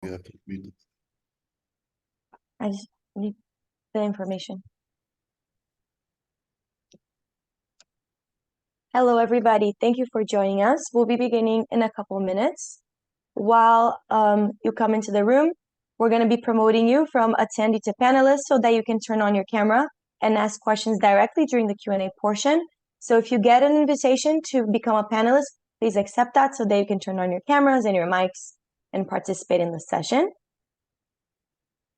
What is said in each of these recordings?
You have to read it. I just need the information. Hello, everybody. Thank you for joining us. We'll be beginning in a couple minutes. While you come into the room, we're going to be promoting you from attendee to panelist so that you can turn on your camera and ask questions directly during the Q&A portion. So if you get an invitation to become a panelist, please accept that so that you can turn on your cameras and your mics and participate in the session.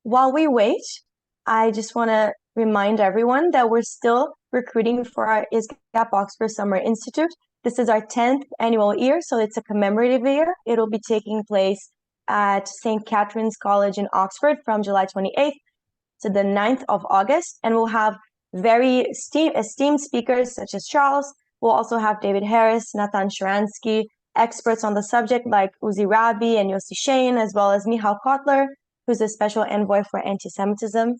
While we wait, I just want to remind everyone that we're still recruiting for our ISGAP Oxford Summer Institute. This is our 10th annual year, so it's a commemorative year. It'll be taking place at St. Catherine's College in Oxford from July 28th to the 9th of August, and we'll have very esteemed speakers such as Charles. We'll also have David Harris, Nathan Sharansky, experts on the subject like Uzi Rabi and Yossi Shane, as well as Michal Kotler, who's a special envoy for anti-Semitism.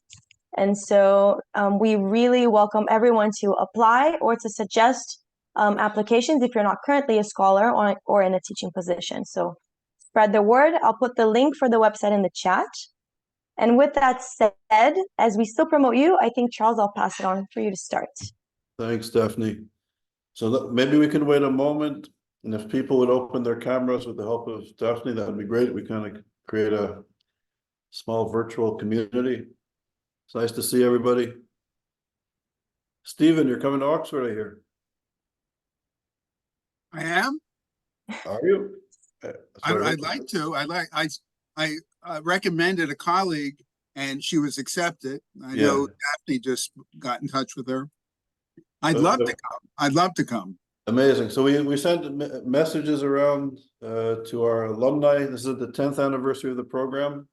And so we really welcome everyone to apply or to suggest applications if you're not currently a scholar or in a teaching position. So spread the word. I'll put the link for the website in the chat. And with that said, as we still promote you, I think, Charles, I'll pass it on for you to start. Thanks, Daphne. So maybe we can wait a moment, and if people would open their cameras with the help of Daphne, that would be great. We kind of create a small virtual community. It's nice to see everybody. Stephen, you're coming to Oxford, I hear. I am. Are you? I'd like to. I recommended a colleague, and she was accepted. I know Daphne just got in touch with her. I'd love to come. I'd love to come. Amazing. So we sent messages around to our alumni. This is the 10th anniversary of the program.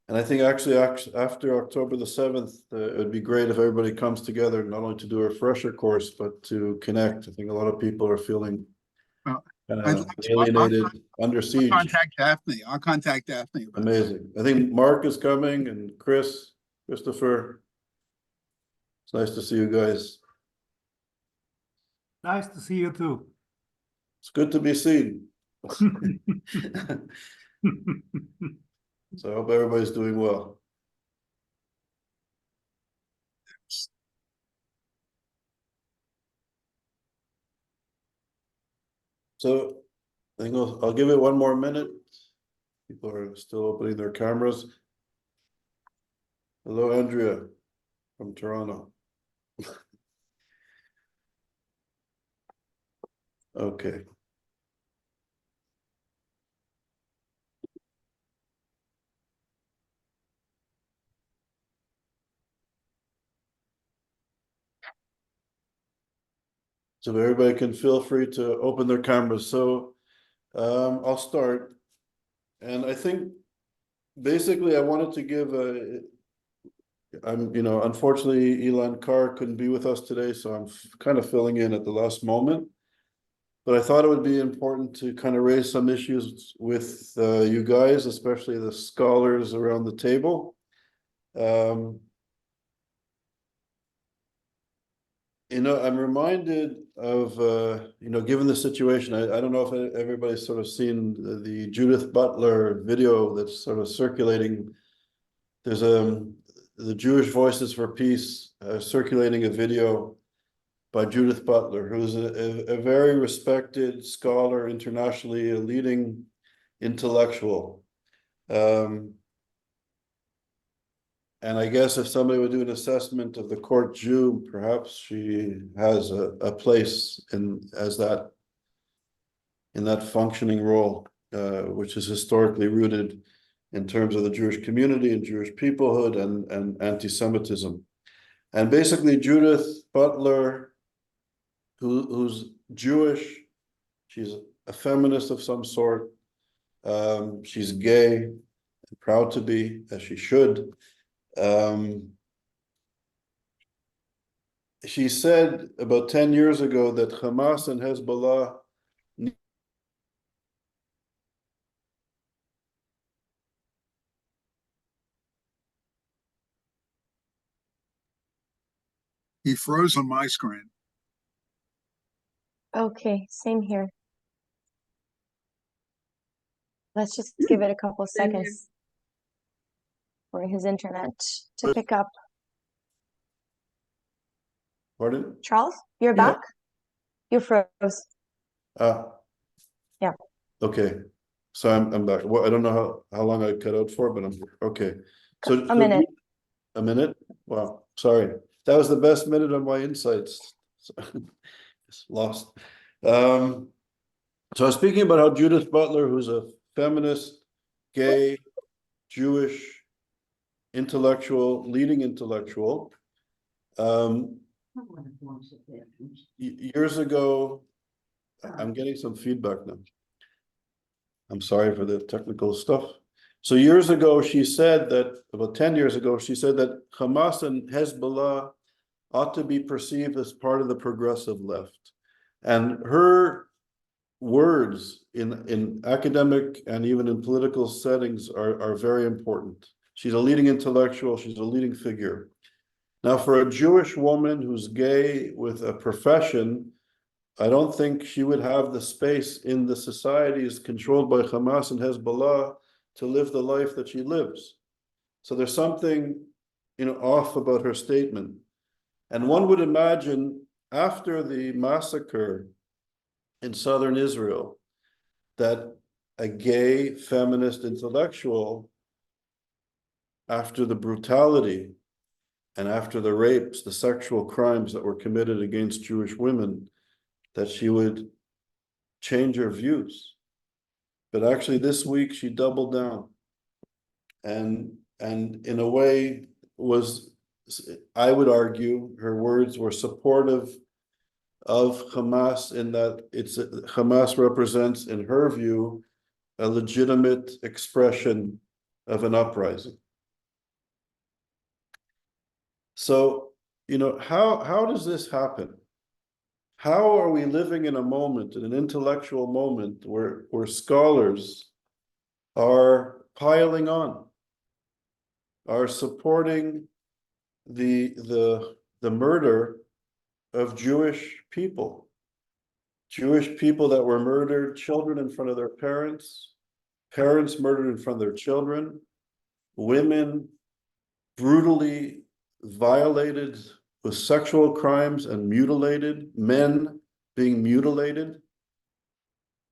And I think actually after October the 7th, it would be great if everybody comes together, not only to do a refresher course, but to connect. I think a lot of people are feeling alienated, under siege. I'll contact Daphne. Amazing. I think Mark is coming, and Christopher. It's nice to see you guys. Nice to see you too. It's good to be seen. So I hope everybody's doing well. So I think I'll give it one more minute. People are still opening their cameras. Hello, Andrea from Toronto. Okay. So everybody can feel free to open their cameras. So I'll start. And I think basically I wanted to give unfortunately Elon Carr couldn't be with us today, so I'm kind of filling in at the last moment. But I thought it would be important to kind of raise some issues with you guys, especially the scholars around the table. I'm reminded of, given the situation, I don't know if everybody's sort of seen the Judith Butler video that's sort of circulating. There's the Jewish Voices for Peace circulating a video by Judith Butler, who's a very respected scholar internationally, a leading intellectual. And I guess if somebody would do an assessment of the court Jew, perhaps she has a place in that functioning role, which is historically rooted in terms of the Jewish community and Jewish peoplehood and anti-Semitism. And basically Judith Butler, who's Jewish, she's a feminist of some sort, she's gay and proud to be, as she should. She said about 10 years ago that Hamas and Hezbollah He froze on my screen. Okay, same here. Let's just give it a couple seconds for his internet to pick up. Pardon? Charles, you're Yeah. back? You froze. Yeah. Okay. So I'm back. Well, I don't know how long I cut out for, but I'm okay. So A minute. A minute? Wow, sorry. That was the best minute of my insights. It's lost. So I was speaking about how Judith Butler, who's a feminist, gay, Jewish, intellectual, leading intellectual, years ago, I'm getting some feedback now. I'm sorry for the technical stuff. So years ago, she said that, about 10 years ago, she said that Hamas and Hezbollah ought to be perceived as part of the progressive left. And her words in academic and even in political settings are very important. She's a leading intellectual, she's a leading figure. Now, for a Jewish woman who's gay with a profession, I don't think she would have the space in the societies controlled by Hamas and Hezbollah to live the life that she lives. So there's something, off about her statement. And one would imagine after the massacre in southern Israel, that a gay feminist intellectual, after the brutality and after the rapes, the sexual crimes that were committed against Jewish women, that she would change her views. But actually this week she doubled down and in a way was, I would argue, her words were supportive of Hamas in that Hamas represents, in her view, a legitimate expression of an uprising. So, how does this happen? How are we living in a moment, in an intellectual moment, where scholars are piling on, are supporting the murder of Jewish people that were murdered, children in front of their parents, parents murdered in front of their children, women brutally violated with sexual crimes and mutilated, men being mutilated.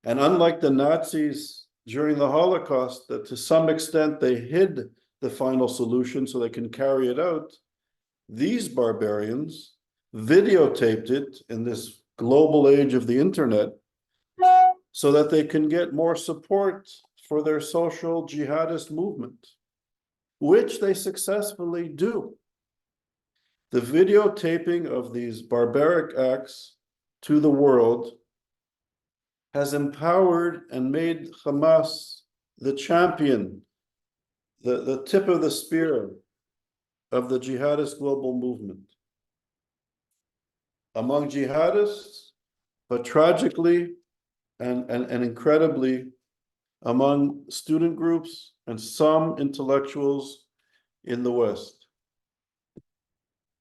And unlike the Nazis during the Holocaust, that to some extent they hid the final solution so they can carry it out, these barbarians videotaped it in this global age of the internet so that they can get more support for their social jihadist movement, which they successfully do. The videotaping of these barbaric acts to the world has empowered and made Hamas the champion, the tip of the spear of the jihadist global movement. Among jihadists, but tragically and incredibly, among student groups and some intellectuals in the West.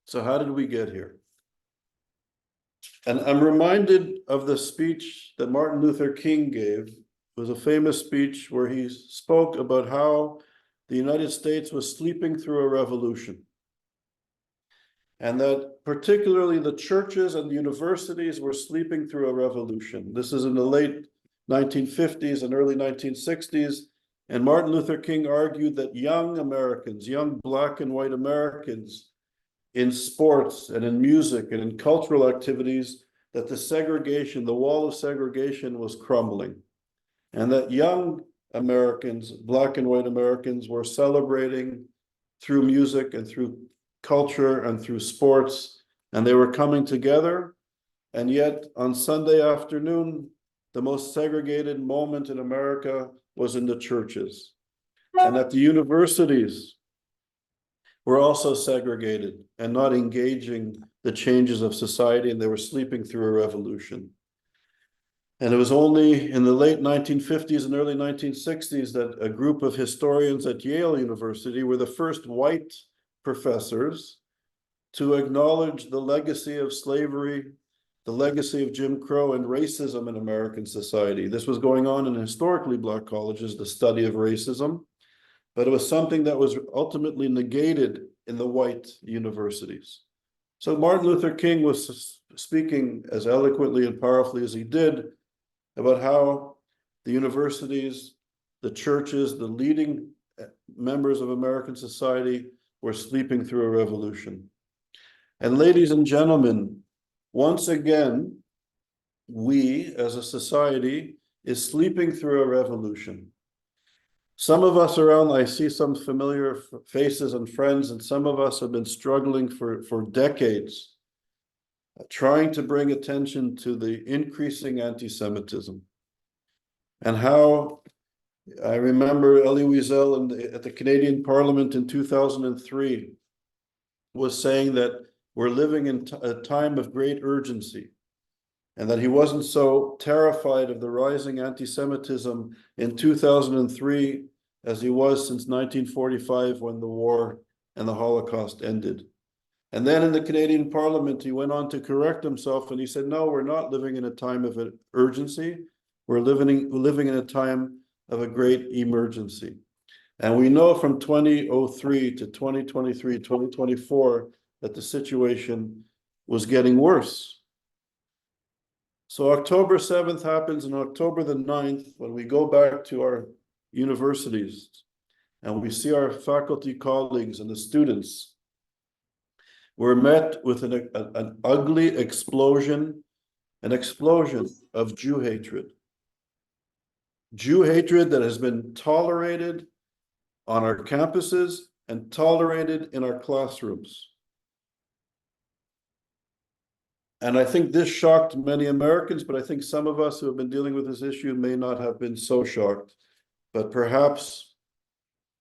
So how did we get here? And I'm reminded of the speech that Martin Luther King gave. It was a famous speech where he spoke about how the United States was sleeping through a revolution. And that particularly the churches and universities were sleeping through a revolution. This is in the late 1950s and early 1960s. And Martin Luther King argued that young Americans, young Black and white Americans, in sports and in music and in cultural activities, that the segregation, the wall of segregation was crumbling. And that young Americans, Black and white Americans, were celebrating through music and through culture and through sports, and they were coming together. And yet on Sunday afternoon, the most segregated moment in America was in the churches. And that the universities were also segregated and not engaging the changes of society, and they were sleeping through a revolution. And it was only in the late 1950s and early 1960s that a group of historians at Yale University were the first white professors to acknowledge the legacy of slavery the legacy of Jim Crow and racism in American society. This was going on in historically Black colleges, the study of racism, but it was something that was ultimately negated in the white universities. So Martin Luther King was speaking as eloquently and powerfully as he did about how the universities, the churches, the leading members of American society were sleeping through a revolution. And ladies and gentlemen, once again, we as a society is sleeping through a revolution. Some of us around, I see some familiar faces and friends, and some of us have been struggling for decades, trying to bring attention to the increasing anti-Semitism. And how I remember Elie Wiesel at the Canadian Parliament in 2003 was saying that we're living in a time of great urgency, and that he wasn't so terrified of the rising anti-Semitism in 2003 as he was since 1945 when the war and the Holocaust ended. And then in the Canadian Parliament, he went on to correct himself and he said, no, we're not living in a time of urgency. We're living in a time of a great emergency. And we know from 2003 to 2023, 2024, that the situation was getting worse. So October 7th happens, and October the 9th, when we go back to our universities and we see our faculty colleagues and the students, we're met with an ugly explosion, an explosion of Jew hatred. Jew hatred that has been tolerated on our campuses and tolerated in our classrooms. And I think this shocked many Americans, but I think some of us who have been dealing with this issue may not have been so shocked. But perhaps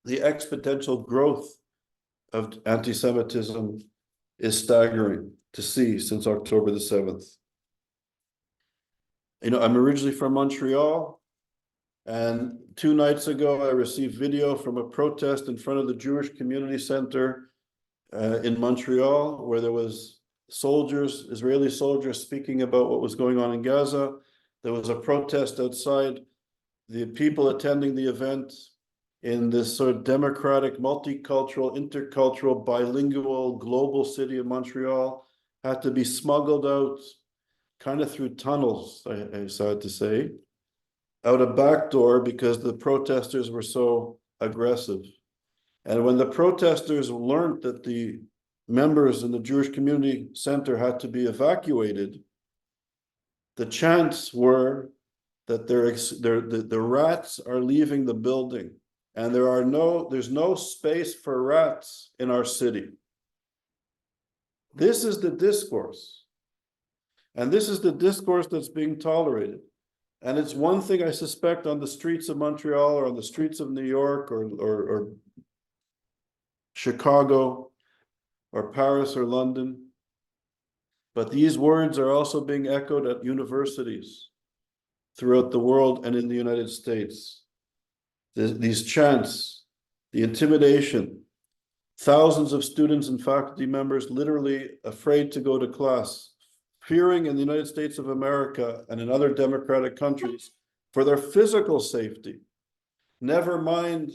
the exponential growth of anti-Semitism is staggering to see since October the 7th. You know, I'm originally from Montreal, and 2 nights ago, I received video from a protest in front of the Jewish Community Center in Montreal, where there was soldiers, Israeli soldiers, speaking about what was going on in Gaza. There was a protest outside. The people attending the event in this sort of democratic, multicultural, intercultural, bilingual, global city of Montreal had to be smuggled out kind of through tunnels, I sad to say, out a back door because the protesters were so aggressive. And when the protesters learned that the members in the Jewish Community Center had to be evacuated, the chants were that the rats are leaving the building, and there's no space for rats in our city. This is the discourse. And this is the discourse that's being tolerated. And it's one thing I suspect on the streets of Montreal or on the streets of New York or Chicago or Paris or London. But these words are also being echoed at universities throughout the world and in the United States. These chants, the intimidation, thousands of students and faculty members literally afraid to go to class, fearing in the United States of America and in other democratic countries for their physical safety. Never mind,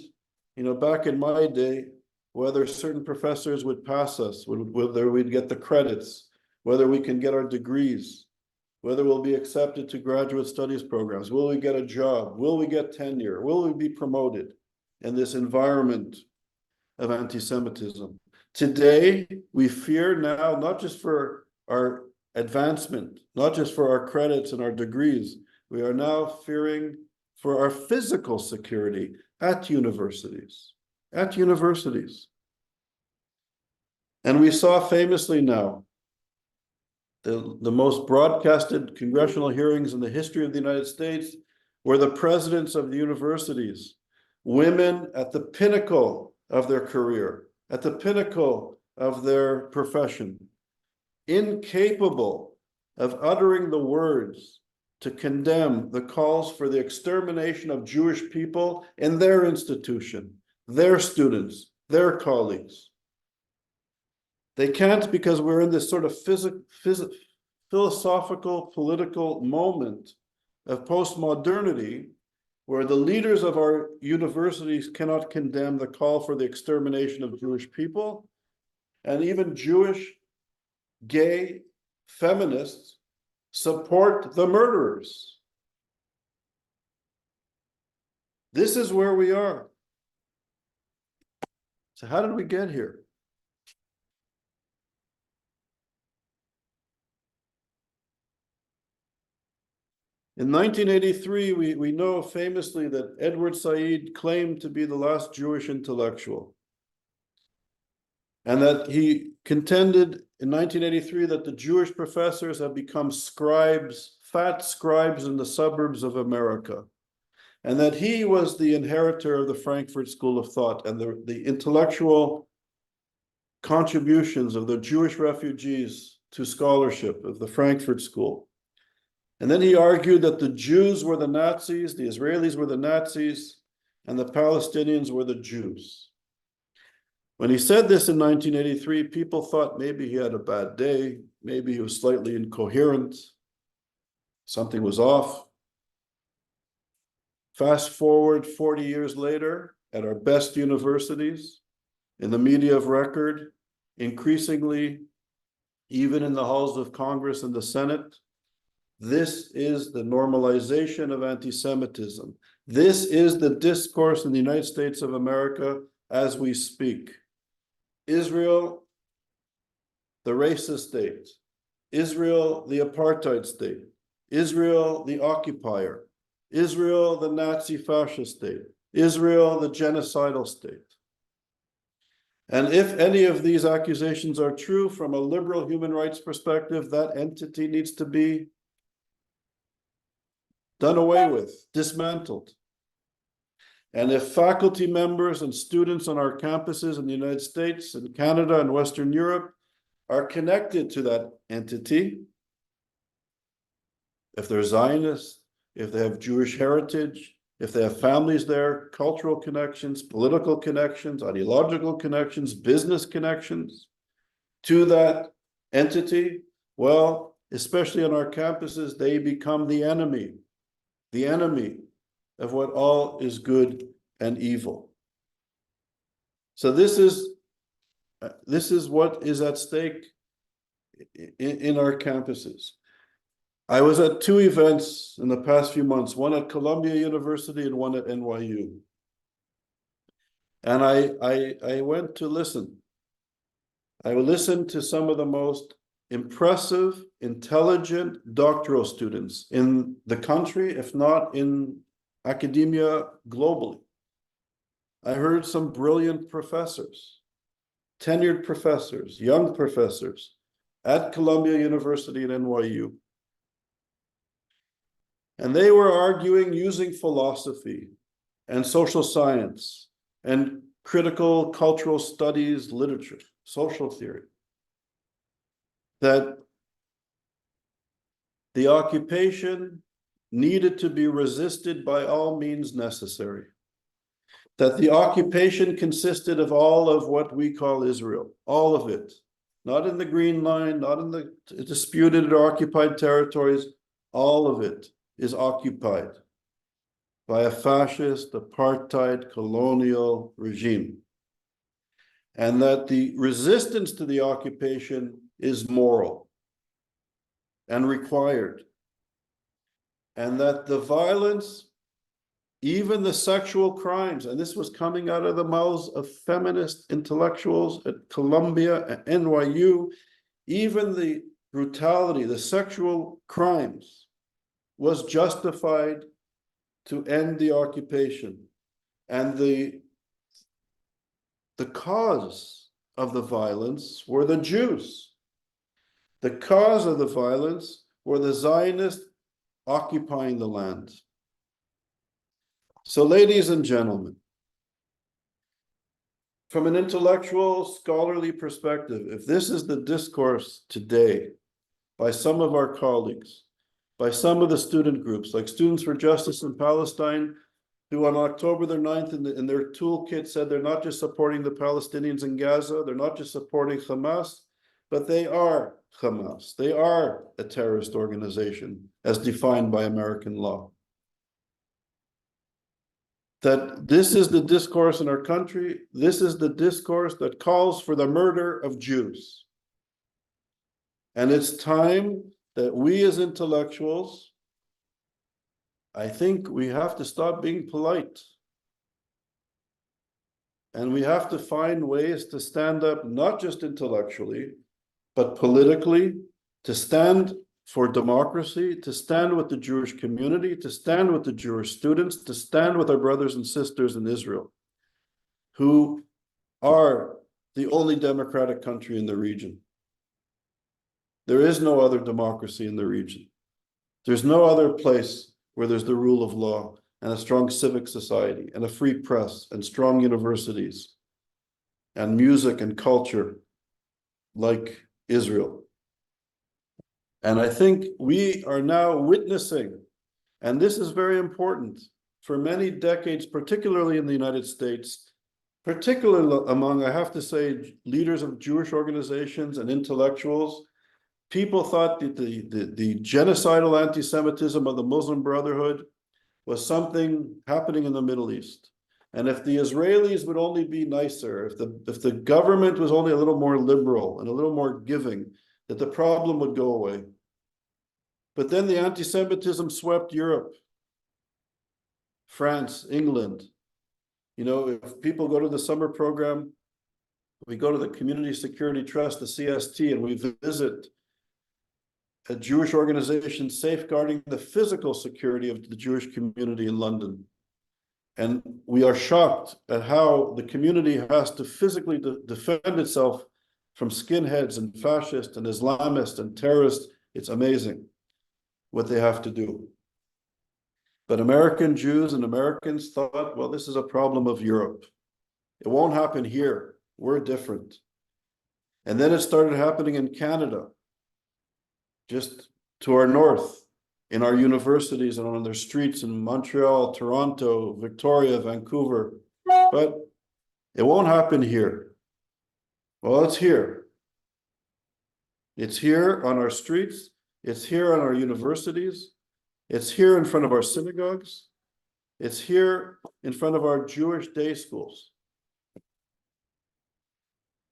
you know, back in my day, whether certain professors would pass us, whether we'd get the credits, whether we can get our degrees, whether we'll be accepted to graduate studies programs, will we get a job, will we get tenure, will we be promoted in this environment of anti-Semitism. Today, we fear now, not just for our advancement, not just for our credits and our degrees, we are now fearing for our physical security at universities, And we saw famously now the most broadcasted congressional hearings in the history of the United States were the presidents of the universities, women at the pinnacle of their career, at the pinnacle of their profession, incapable of uttering the words to condemn the calls for the extermination of Jewish people in their institution, their students, their colleagues. They can't because we're in this sort of philosophical, political moment of postmodernity where the leaders of our universities cannot condemn the call for the extermination of Jewish people, and even Jewish gay feminists support the murderers. This is where we are. So how did we get here? In 1983, we know famously that Edward Said claimed to be the last Jewish intellectual, and that he contended in 1983 that the Jewish professors have become scribes, fat scribes in the suburbs of America, and that he was the inheritor of the Frankfurt School of Thought and the intellectual contributions of the Jewish refugees to scholarship of the Frankfurt School. And then he argued that the Jews were the Nazis, the Israelis were the Nazis, and the Palestinians were the Jews. When he said this in 1983, people thought maybe he had a bad day, maybe he was slightly incoherent, something was off. Fast forward 40 years later, at our best universities, in the media of record, increasingly, even in the halls of Congress and the Senate, this is the normalization of anti-Semitism. This is the discourse in the United States of America as we speak. Israel, the racist state. Israel, the apartheid state. Israel, the occupier. Israel, the Nazi fascist state. Israel, the genocidal state. And if any of these accusations are true from a liberal human rights perspective, that entity needs to be done away with, dismantled. And if faculty members and students on our campuses in the United States and Canada and Western Europe are connected to that entity, if they're Zionists, if they have Jewish heritage, if they have families there, cultural connections, political connections, ideological connections, business connections to that entity, well, especially on our campuses, they become the enemy of what all is good and evil. So this is what is at stake in our campuses. I was at two events in the past few months, one at Columbia University and one at NYU. And I went to listen. I listened to some of the most impressive, intelligent doctoral students in the country, if not in academia globally. I heard some brilliant professors, tenured professors, young professors at Columbia University and NYU. And they were arguing using philosophy and social science and critical cultural studies, literature, social theory, that the occupation needed to be resisted by all means necessary. That the occupation consisted of all of what we call Israel, all of it, not in the Green Line, not in the disputed or occupied territories, all of it is occupied by a fascist, apartheid, colonial regime. And that the resistance to the occupation is moral and required. And that the violence, even the sexual crimes, and this was coming out of the mouths of feminist intellectuals at Columbia and NYU, even the brutality, the sexual crimes was justified to end the occupation. And the cause of the violence were the Jews. The cause of the violence were the Zionists occupying the land. So, ladies and gentlemen, from an intellectual, scholarly perspective, if this is the discourse today by some of our colleagues, by some of the student groups, like Students for Justice in Palestine, who on October the 9th in their toolkit said they're not just supporting the Palestinians in Gaza, they're not just supporting Hamas, but they are Hamas. They are a terrorist organization as defined by American law. That this is the discourse in our country. This is the discourse that calls for the murder of Jews. And it's time that we as intellectuals, I think we have to stop being polite. And we have to find ways to stand up, not just intellectually, but politically, to stand for democracy, to stand with the Jewish community, to stand with the Jewish students, to stand with our brothers and sisters in Israel, who are the only democratic country in the region. There is no other democracy in the region. There's no other place where there's the rule of law and a strong civic society and a free press and strong universities and music and culture like Israel. And I think we are now witnessing, and this is very important, for many decades, particularly in the United States, particularly among, I have to say, leaders of Jewish organizations and intellectuals, people thought that the genocidal anti-Semitism of the Muslim Brotherhood was something happening in the Middle East. And if the Israelis would only be nicer, if the government was only a little more liberal and a little more giving, that the problem would go away. But then the anti-Semitism swept Europe, France, England. You know, if people go to the summer program, we go to the Community Security Trust, the CST, and we visit a Jewish organization safeguarding the physical security of the Jewish community in London. And we are shocked at how the community has to physically defend itself from skinheads and fascists and Islamists and terrorists. It's amazing what they have to do. But American Jews and Americans thought, well, this is a problem of Europe. It won't happen here. We're different. And then it started happening in Canada, just to our north, in our universities and on their streets in Montreal, Toronto, Victoria, Vancouver. But it won't happen here. Well, it's here. It's here on our streets. It's here on our universities. It's here in front of our synagogues. It's here in front of our Jewish day schools.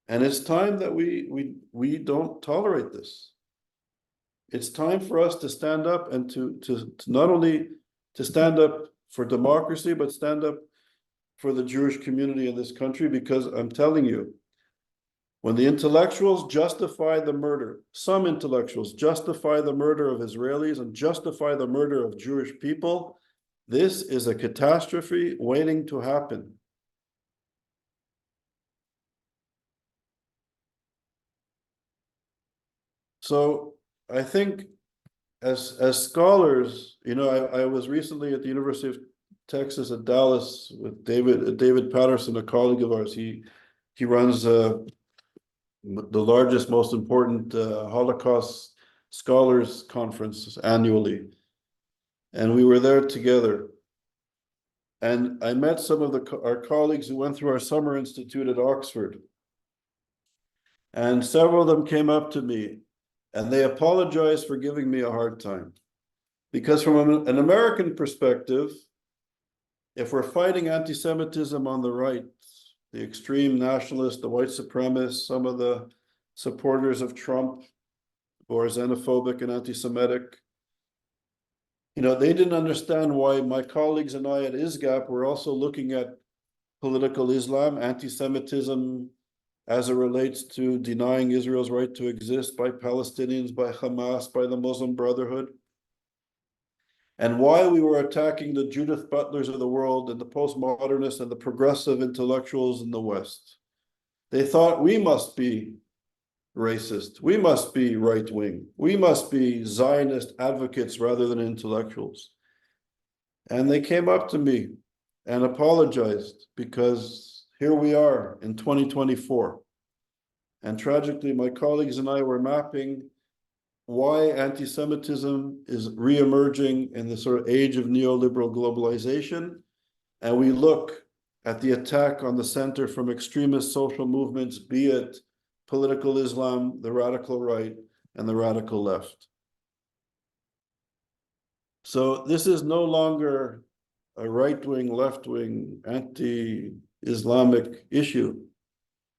And it's time that we don't tolerate this. It's time for us to stand up and to not only to stand up for democracy, but stand up for the Jewish community in this country, because I'm telling you, when the intellectuals justify the murder, some intellectuals justify the murder of Israelis and justify the murder of Jewish people, this is a catastrophe waiting to happen. So I think as scholars, you know, I was recently at the University of Texas at Dallas with David Patterson, a colleague of ours. He runs the largest, most important Holocaust scholars conference annually. And we were there together. And I met some of our colleagues who went through our summer institute at Oxford. And several of them came up to me and they apologized for giving me a hard time. Because from an American perspective, if we're fighting anti-Semitism on the right, the extreme nationalists, the white supremacists, some of the supporters of Trump who are xenophobic and anti-Semitic, you know, they didn't understand why my colleagues and I at ISGAP were also looking at political Islam, anti-Semitism, as it relates to denying Israel's right to exist by Palestinians, by Hamas, by the Muslim Brotherhood. And why we were attacking the Judith Butlers of the world and the postmodernists and the progressive intellectuals in the West. They thought we must be racist, we must be right-wing, we must be Zionist advocates rather than intellectuals. And they came up to me and apologized, because here we are in 2024. And tragically, my colleagues and I were mapping why anti-Semitism is re-emerging in the sort of age of neoliberal globalization. And we look at the attack on the center from extremist social movements, be it political Islam, the radical right, and the radical left. So this is no longer a right-wing, left-wing, anti-Islamic issue.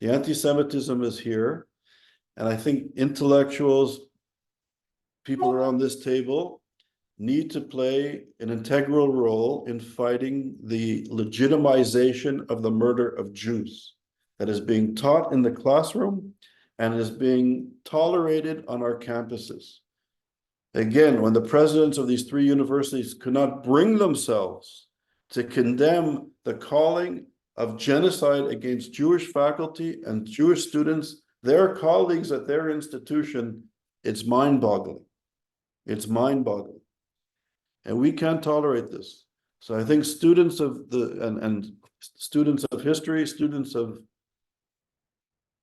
The anti-Semitism is here, and I think intellectuals, people around this table, need to play an integral role in fighting the legitimization of the murder of Jews that is being taught in the classroom and is being tolerated on our campuses. Again, when the presidents of these three universities could not bring themselves to condemn the calling of genocide against Jewish faculty and Jewish students, their colleagues at their institution, it's mind-boggling. It's mind-boggling. And we can't tolerate this. So I think students of and students of history, students of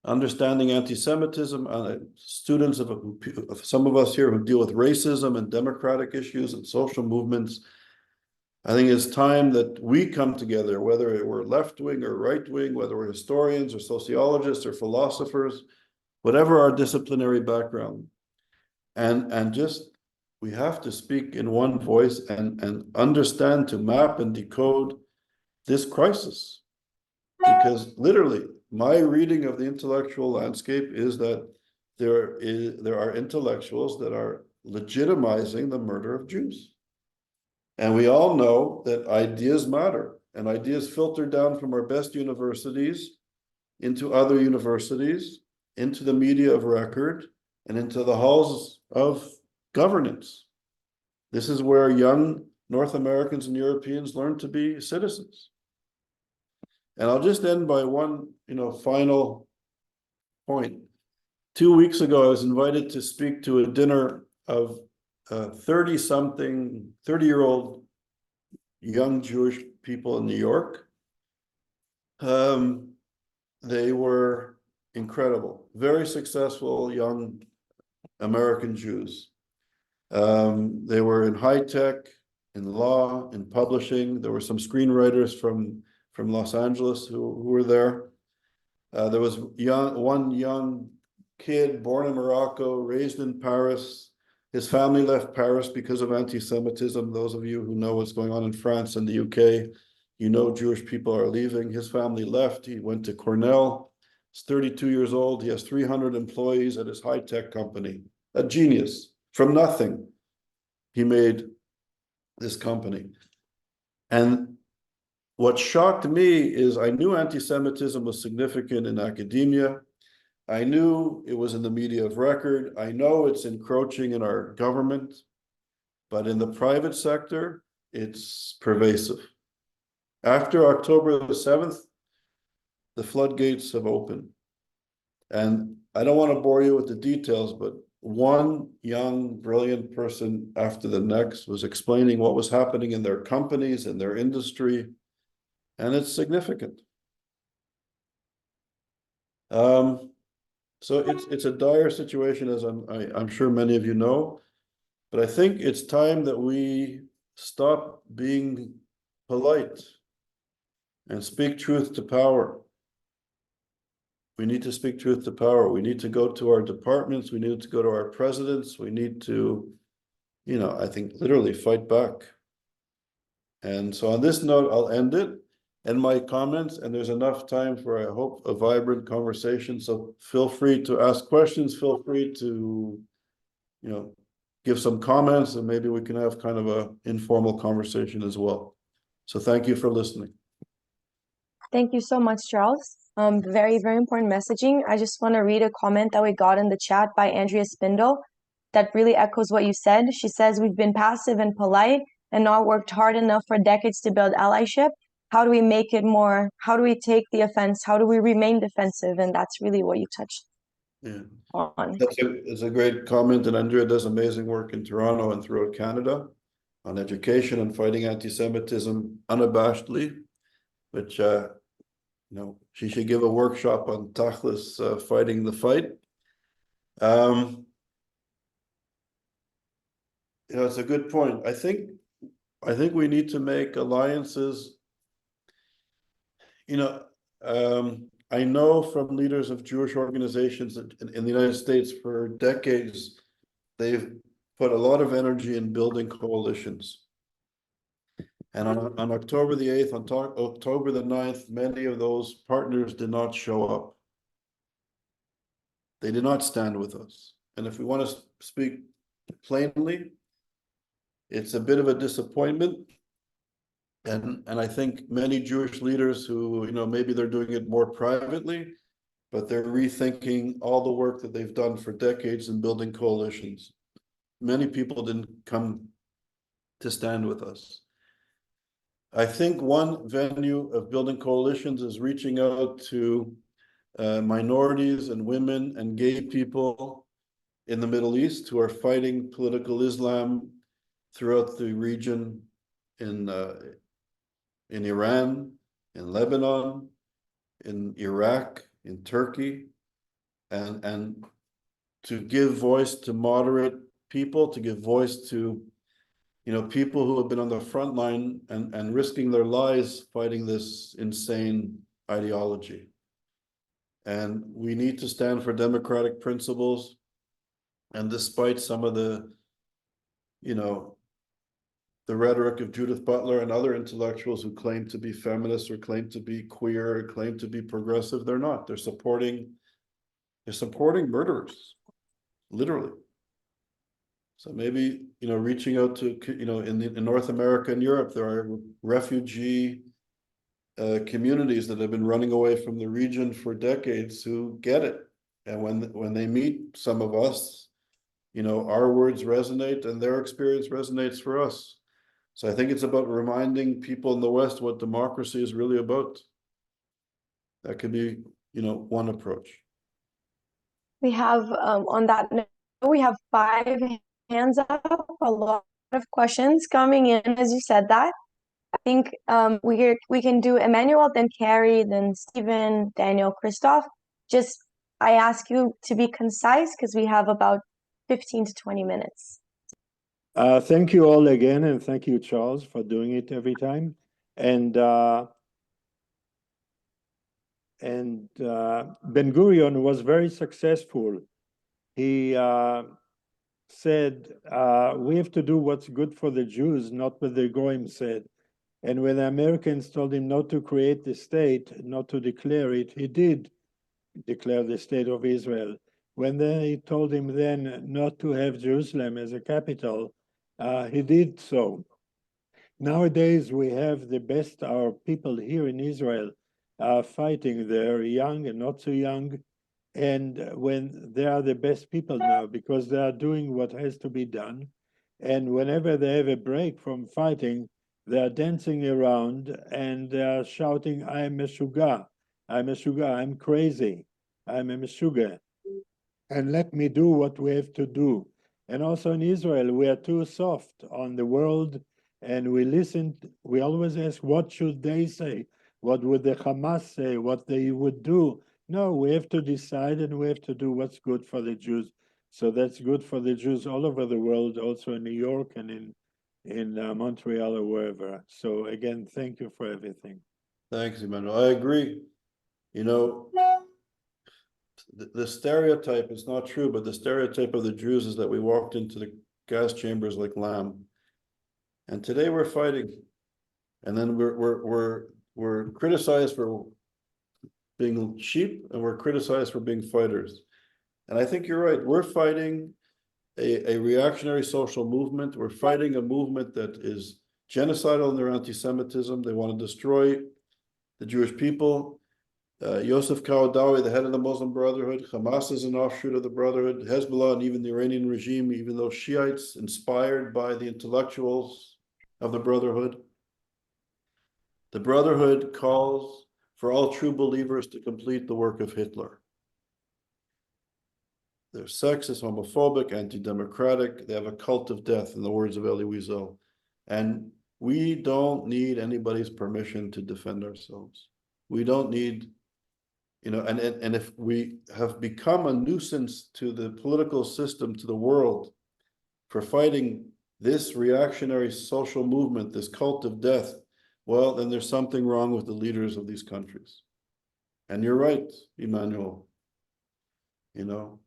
understanding anti-Semitism, students of some of us here who deal with racism and democratic issues and social movements, I think it's time that we come together, whether we're left-wing or right-wing, whether we're historians or sociologists or philosophers, whatever our disciplinary background, and just we have to speak in one voice and understand to map and decode this crisis. Because literally, my reading of the intellectual landscape is that there are intellectuals that are legitimizing the murder of Jews. And we all know that ideas matter, and ideas filter down from our best universities into other universities, into the media of record, and into the halls of governance. This is where young North Americans and Europeans learn to be citizens. And I'll just end by one, final point. 2 weeks ago, I was invited to speak to a dinner of 30-year-old young Jewish people in New York. They were incredible, very successful young American Jews. They were in high tech, in law, in publishing. There were some screenwriters from Los Angeles who were there. There was one young kid born in Morocco, raised in Paris. His family left Paris because of anti-Semitism. Those of you who know what's going on in France and the UK, Jewish people are leaving. His family left. He went to Cornell. He's 32 years old. He has 300 employees at his high-tech company. A genius. From nothing, he made this company. And what shocked me is I knew anti-Semitism was significant in academia. I knew it was in the media of record. I know it's encroaching in our government, but in the private sector, it's pervasive. After October the 7th, the floodgates have opened. And I don't want to bore you with the details, but one young, brilliant person after the next was explaining what was happening in their companies, in their industry, and it's significant. So it's a dire situation, as I'm sure many of you know, but I think it's time that we stop being polite and speak truth to power. We need to speak truth to power. We need to go to our departments. We need to go to our presidents. We need to, I think literally fight back. And so on this note, I'll end it and my comments, and there's enough time for, I hope, a vibrant conversation. So feel free to ask questions. Feel free to, give some comments, and maybe we can have kind of an informal conversation as well. So thank you for listening. Thank you so much, Charles. Very, very important messaging. I just want to read a comment that we got in the chat by Andrea Spindle that really echoes what you said. She says, we've been passive and polite and not worked hard enough for decades to build allyship. How do we make it more? How do we take the offense? How do we remain defensive? And that's really what you touched on. It's a great comment, and Andrea does amazing work in Toronto and throughout Canada on education and fighting anti-Semitism unabashedly, which she should give a workshop on Tachlis, fighting the fight. It's a good point. I think we need to make alliances. I I know from leaders of Jewish organizations in the United States for decades, they've put a lot of energy in building coalitions. And on October the 8th, on October the 9th, many of those partners did not show up. They did not stand with us. And if we want to speak plainly, it's a bit of a disappointment. And I think many Jewish leaders who, maybe they're doing it more privately, but they're rethinking all the work that they've done for decades in building coalitions. Many people didn't come to stand with us. I think one venue of building coalitions is reaching out to minorities and women and gay people in the Middle East who are fighting political Islam throughout the region in Iran, in Lebanon, in Iraq, in Turkey, and to give voice to moderate people, to give voice to people who have been on the front line and risking their lives fighting this insane ideology. And we need to stand for democratic principles. And despite some of the rhetoric of Judith Butler and other intellectuals who claim to be feminists or claim to be queer or claim to be progressive, they're not. They're supporting murderers, literally. So maybe, reaching out to, in North America and Europe, there are refugee communities that have been running away from the region for decades who get it. And when they meet some of us, our words resonate and their experience resonates for us. So I think it's about reminding people in the West what democracy is really about. That could be, one approach. We have, on that note, we have 5 hands up, a lot of questions coming in as you said that. I think we can do Emmanuel, then Carrie, then Stephen, Daniel, Christoph. Just, I ask you to be concise because we have about 15 to 20 minutes. Thank you all again, and thank you, Charles, for doing it every time. And Ben-Gurion was very successful. He said, we have to do what's good for the Jews, not what the Goyim said. And when the Americans told him not to create the state, not to declare it, he did declare the state of Israel. When they told him then not to have Jerusalem as a capital, he did so. Nowadays, we have the best, our people here in Israel fighting. They're young and not so young. And when they are the best people now, because they are doing what has to be done. And whenever they have a break from fighting, they are dancing around and they are shouting, I'm a Meshuga, I'm crazy, I'm a Meshuga. And let me do what we have to do. And also in Israel, we are too soft on the world, and we always ask, what should they say? What would the Hamas say? What they would do? No, we have to decide, and we have to do what's good for the Jews. So that's good for the Jews all over the world, also in New York and in Montreal or wherever. So again, thank you for everything. Thanks, Emmanuel. I agree. The stereotype is not true, but the stereotype of the Jews is that we walked into the gas chambers like lamb. And today we're fighting. And then we're criticized for being sheep, and we're criticized for being fighters. And I think you're right. We're fighting a reactionary social movement. We're fighting a movement that is genocidal in their anti-Semitism. They want to destroy the Jewish people. Yosef Qaradawi, the head of the Muslim Brotherhood, Hamas is an offshoot of the Brotherhood, Hezbollah, and even the Iranian regime, even though Shiites inspired by the intellectuals of the Brotherhood. The Brotherhood calls for all true believers to complete the work of Hitler. They're sexist, homophobic, anti-democratic. They have a cult of death, in the words of Elie Wiesel. And we don't need anybody's permission to defend ourselves. We don't need, and if we have become a nuisance to the political system, to the world, for fighting this reactionary social movement, this cult of death, well, then there's something wrong with the leaders of these countries. And you're right, Emmanuel. You know,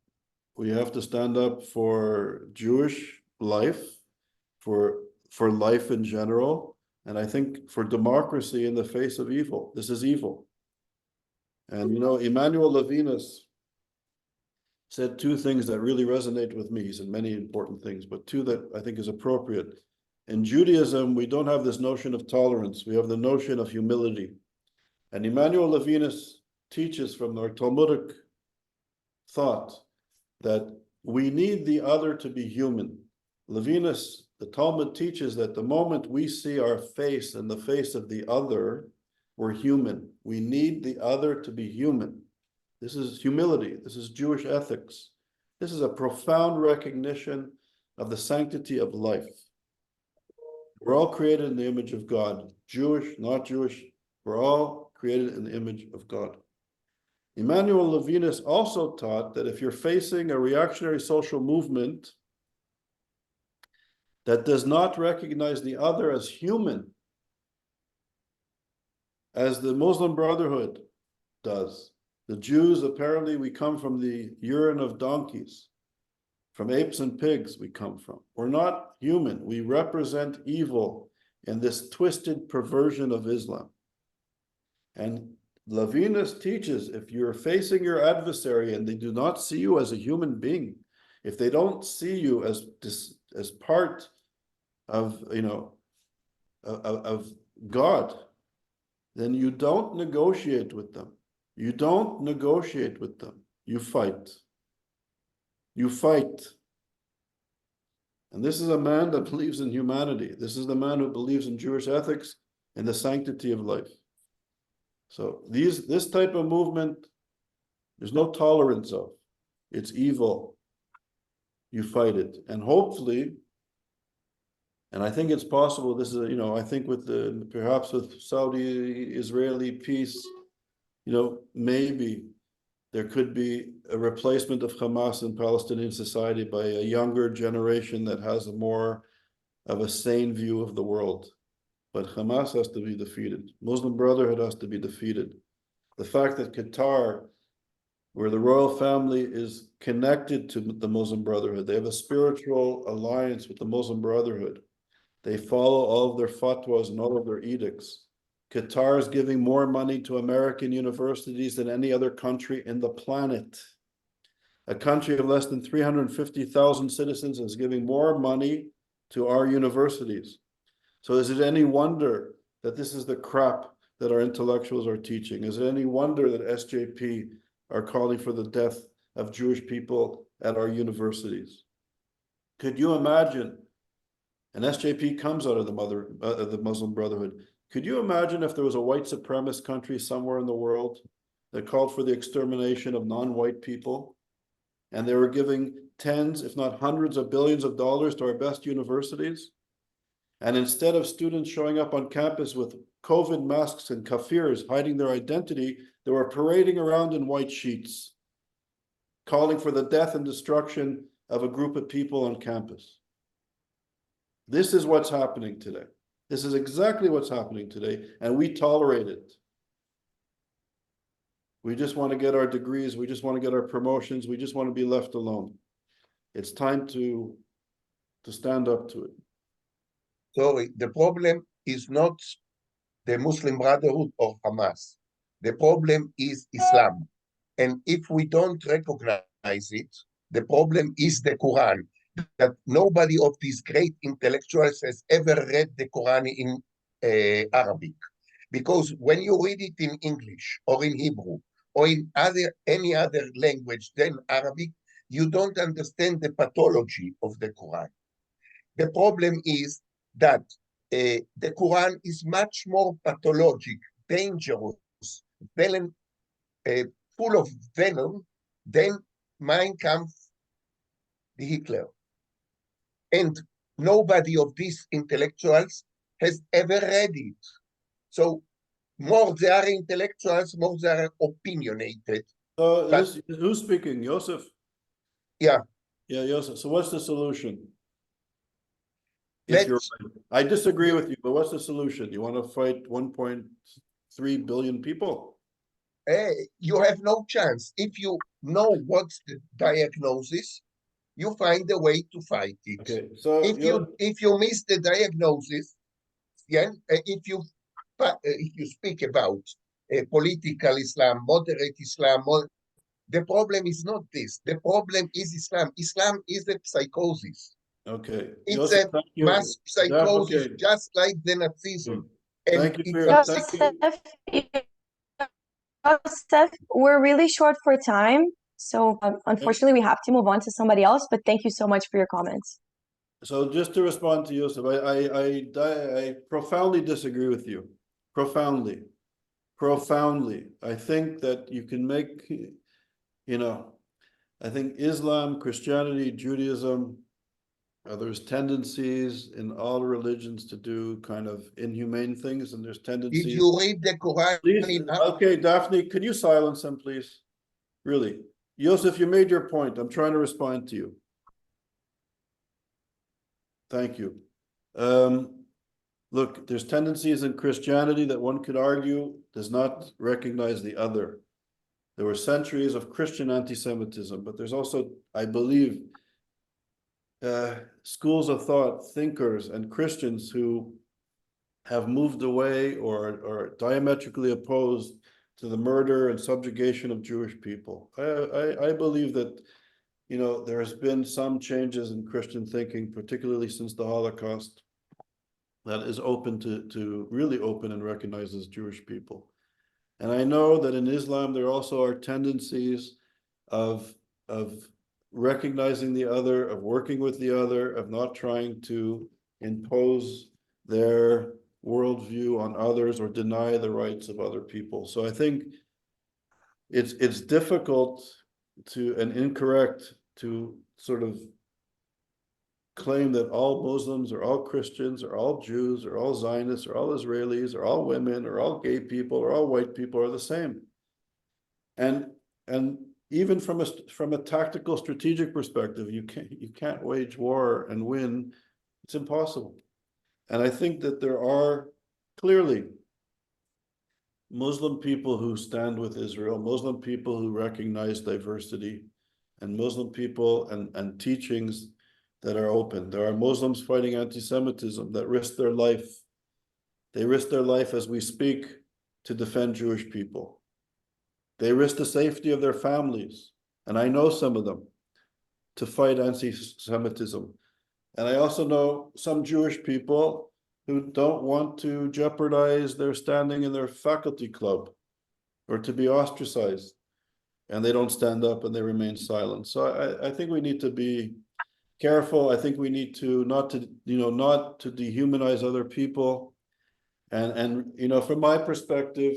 we have to stand up for Jewish life, for life in general, and I think for democracy in the face of evil. This is evil. And you know, Emmanuel Levinas said two things that really resonate with me. He said many important things, but two that I think is appropriate. In Judaism, we don't have this notion of tolerance. We have the notion of humility. And Emmanuel Levinas teaches from our Talmudic thought that we need the other to be human. Levinas, the Talmud teaches that the moment we see our face in the face of the other, we're human. We need the other to be human. This is humility. This is Jewish ethics. This is a profound recognition of the sanctity of life. We're all created in the image of God. Jewish, not Jewish, we're all created in the image of God. Emmanuel Levinas also taught that if you're facing a reactionary social movement that does not recognize the other as human, as the Muslim Brotherhood does, the Jews, apparently we come from the urine of donkeys, from apes and pigs we come from. We're not human. We represent evil in this twisted perversion of Islam. And Levinas teaches if you're facing your adversary and they do not see you as a human being, if they don't see you as part of, you know, of God, then you don't negotiate with them. You don't negotiate with them. You fight. You fight. And this is a man that believes in humanity. This is the man who believes in Jewish ethics and the sanctity of life. So this type of movement, there's no tolerance of. It's evil. You fight it. And hopefully, and I think it's possible, this is, you know, I think with perhaps with Saudi-Israeli peace, you know, maybe there could be a replacement of Hamas in Palestinian society by a younger generation that has more of a sane view of the world. But Hamas has to be defeated. Muslim Brotherhood has to be defeated. The fact that Qatar, where the royal family is connected to the Muslim Brotherhood, they have a spiritual alliance with the Muslim Brotherhood. They follow all of their fatwas and all of their edicts. Qatar is giving more money to American universities than any other country in the planet. A country of less than 350,000 citizens is giving more money to our universities. So is it any wonder that this is the crap that our intellectuals are teaching? Is it any wonder that SJP are calling for the death of Jewish people at our universities? Could you imagine, and SJP comes out of the Muslim Brotherhood, could you imagine if there was a white supremacist country somewhere in the world that called for the extermination of non-white people, and they were giving tens, if not hundreds of billions of dollars to our best universities? And instead of students showing up on campus with COVID masks and kafirs hiding their identity, they were parading around in white sheets, calling for the death and destruction of a group of people on campus. This is what's happening today. This is exactly what's happening today, and we tolerate it. We just want to get our degrees, we just want to get our promotions, we just want to be left alone. It's time to stand up to it. Sorry, the problem is not the Muslim Brotherhood or Hamas. The problem is Islam. And if we don't recognize it, the problem is the Quran. That nobody of these great intellectuals has ever read the Quran in Arabic. Because when you read it in English or in Hebrew or in any other language than Arabic, you don't understand the pathology of the Quran. The problem is that the Quran is much more pathologic, dangerous, full of venom than Mein Kampf, the Hitler. And nobody of these intellectuals has ever read it. So more they are intellectuals, more they are opinionated. Who's speaking? Yosef? Yeah. Yeah, Yosef. So what's the solution? I disagree with you, but what's the solution? You want to fight 1.3 billion people? you have no chance. If you know what's the diagnosis, you find a way to fight it. Okay, so If you miss the diagnosis, yeah, if you speak about political Islam, moderate Islam, the problem is not this. The problem is Islam. Islam is a psychosis. okay, It's Joseph, a thank you. mass psychosis, Okay. just like the Nazism. And Thank you for it's your, a thank you. Joseph, we're really short for time, so unfortunately we have to move on to somebody else, but thank you so much for your comments. So just to respond to Yusuf, I profoundly disagree with you. Profoundly. I think that you can make, I think Islam, Christianity, Judaism, there's tendencies in all religions to do kind of inhumane things, and there's tendencies. Did you read the Quran? Please, okay, Daphne, could you silence him, please? Really. Yosef, you made your point. I'm trying to respond to you. Thank you. Look, there's tendencies in Christianity that one could argue does not recognize the other. There were centuries of Christian anti-Semitism, but there's also, I believe, schools of thought, thinkers, and Christians who have moved away or diametrically opposed to the murder and subjugation of Jewish people. I believe that, there has been some changes in Christian thinking, particularly since the Holocaust, that is open to really open and recognizes Jewish people. And I know that in Islam, there also are tendencies of recognizing the other, of working with the other, of not trying to impose their worldview on others or deny the rights of other people. So I think it's difficult and incorrect to sort of claim that all Muslims or all Christians or all Jews or all Zionists or all Israelis or all women or all gay people or all white people are the same. And even from a tactical strategic perspective, you can't wage war and win. It's impossible. And I think that there are clearly Muslim people who stand with Israel, Muslim people who recognize diversity, and Muslim people and teachings that are open. There are Muslims fighting anti-Semitism that risk their life. They risk their life as we speak to defend Jewish people. They risk the safety of their families, and I know some of them, to fight anti-Semitism. And I also know some Jewish people who don't want to jeopardize their standing in their faculty club or to be ostracized, and they don't stand up and they remain silent. So I think we need to be careful. I think we need to not to dehumanize other people. And from my perspective,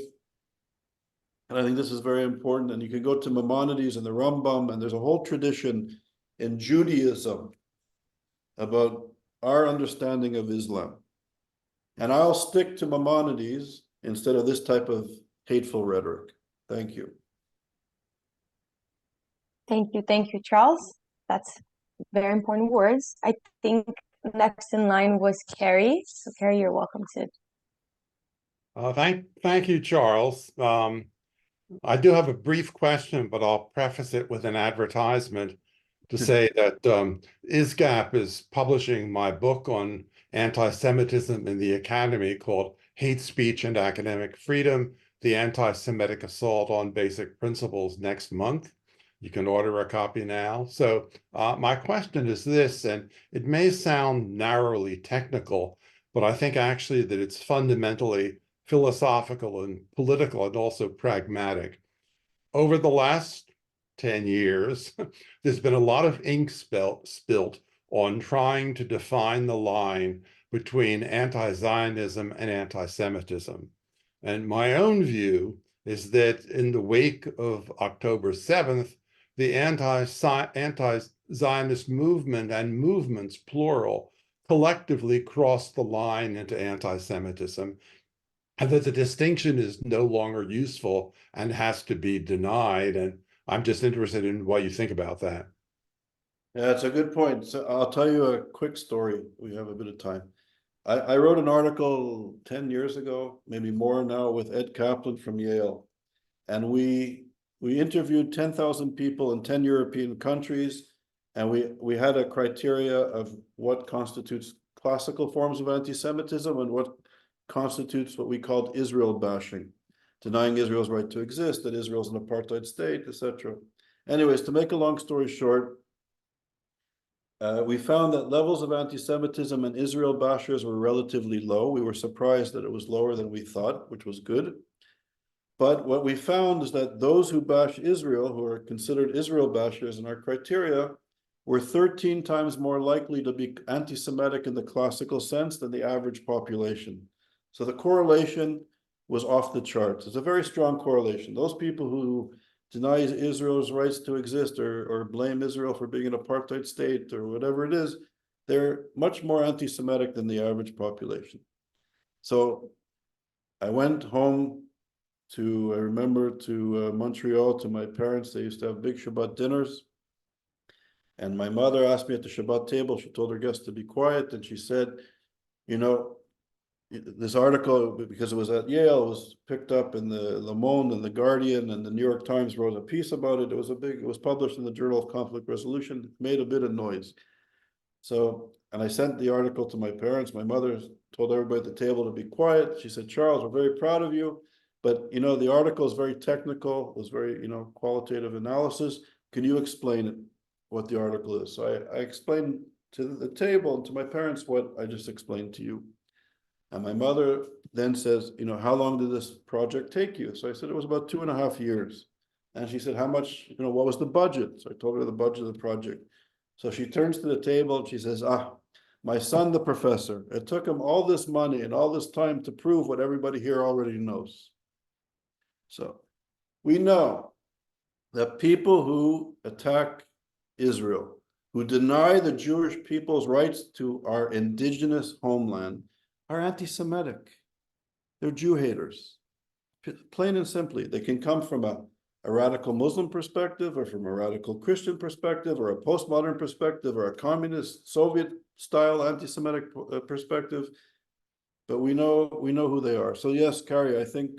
and I think this is very important, and you can go to Maimonides and the Rambam, and there's a whole tradition in Judaism about our understanding of Islam. And I'll stick to Maimonides instead of this type of hateful rhetoric. Thank you. Thank you, Charles. That's very important words. I think next in line was Carrie. So Carrie, you're welcome to. Thank you, Charles. I do have a brief question, but I'll preface it with an advertisement to say that ISGAP is publishing my book on anti-Semitism in the academy called Hate Speech and Academic Freedom, the Anti-Semitic Assault on Basic Principles next month. You can order a copy now. So my question is this, and it may sound narrowly technical, but I think actually that it's fundamentally philosophical and political and also pragmatic. Over the last 10 years, there's been a lot of ink spilt on trying to define the line between anti-Zionism and anti-Semitism. And my own view is that in the wake of October 7th, the anti-Zionist movement and movements, plural, collectively crossed the line into anti-Semitism, and that the distinction is no longer useful and has to be denied. And I'm just interested in what you think about that. Yeah, it's a good point. So I'll tell you a quick story. We have a bit of time. I wrote an article 10 years ago, maybe more now, with Ed Kaplan from Yale. and we interviewed 10,000 people in 10 European countries, and we had a criteria of what constitutes classical forms of anti-Semitism and what constitutes what we called Israel bashing, denying Israel's right to exist, that Israel's an apartheid state, etc. Anyways, to make a long story short, we found that levels of anti-Semitism and Israel bashers were relatively low. We were surprised that it was lower than we thought, which was good. But what we found is that those who bash Israel, who are considered Israel bashers in our criteria, were 13 times more likely to be anti-Semitic in the classical sense than the average population. So the correlation was off the charts. It's a very strong correlation. Those people who deny Israel's rights to exist or blame Israel for being an apartheid state or whatever it is, they're much more anti-Semitic than the average population. So I went home I remember to Montreal to my parents. They used to have big Shabbat dinners. And my mother asked me at the Shabbat table, she told her guests to be quiet. And she said, you know, this article, because it was at Yale, was picked up in the Le Monde and the Guardian, and the New York Times wrote a piece about it. It was published in the Journal of Conflict Resolution, made a bit of noise. So, and I sent the article to my parents. My mother told everybody at the table to be quiet. She said, Charles, we're very proud of you, but you know, the article is very technical. It was very, you know, qualitative analysis. Can you explain it, what the article is? So I explained to the table and to my parents what I just explained to you. And my mother then says, you know, how long did this project take you? So I said, it was about 2.5 years. And she said, how much, you know, what was the budget? So I told her the budget of the project. So she turns to the table and she says, my son, the professor, it took him all this money and all this time to prove what everybody here already knows. So we know that people who attack Israel, who deny the Jewish people's rights to our indigenous homeland, are anti-Semitic. They're Jew haters, plain and simply. They can come from a radical Muslim perspective, or from a radical Christian perspective, or a postmodern perspective, or a communist Soviet-style anti-Semitic perspective. But we know who they are. So yes, Carrie, I think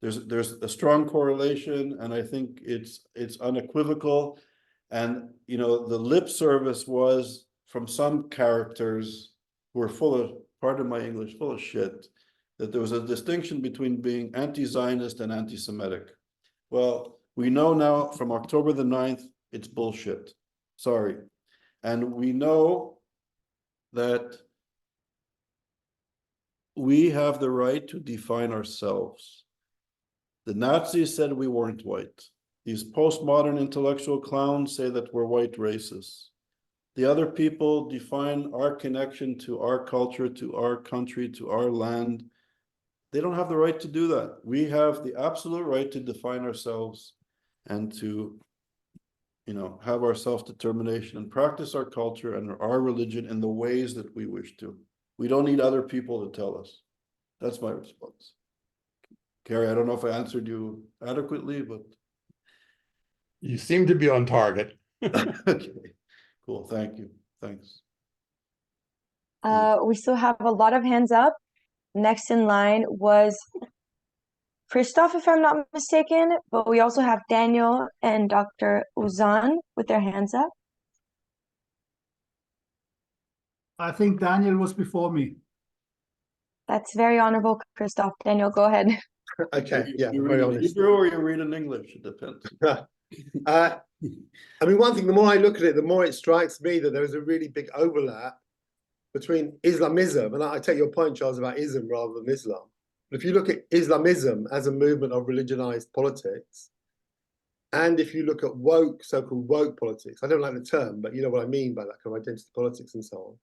there's a strong correlation, and I think it's unequivocal. And you know, the lip service was from some characters who are full of, pardon my English, full of shit, that there was a distinction between being anti-Zionist and anti-Semitic. Well, we know now from October the 9th, it's bullshit. Sorry. And we know that we have the right to define ourselves. The Nazis said we weren't white. These postmodern intellectual clowns say that we're white racists. The other people define our connection to our culture, to our country, to our land. They don't have the right to do that. We have the absolute right to define ourselves and to, you know, have our self-determination and practice our culture and our religion in the ways that we wish to. We don't need other people to tell us. That's my response. Carrie, I don't know if I answered you adequately, but. You seem to be on target. Okay, cool, thank you, thanks. We still have a lot of hands up. Next in line was Christoph, if I'm not mistaken, but we also have Daniel and Dr. Uzan with their hands up. I think Daniel was before me. That's very honorable, Christoph. Daniel, go ahead. Okay, yeah, You very read in honest. Hebrew or you read in English, it depends. I mean, one thing, the more I look at it, the more it strikes me that there is a really big overlap between Islamism, and I take your point, Charles, about ism rather than Islam. But if you look at Islamism as a movement of religionized politics, and if you look at woke, so-called woke politics, I don't like the term, but you know what I mean by that kind of identity politics and so on,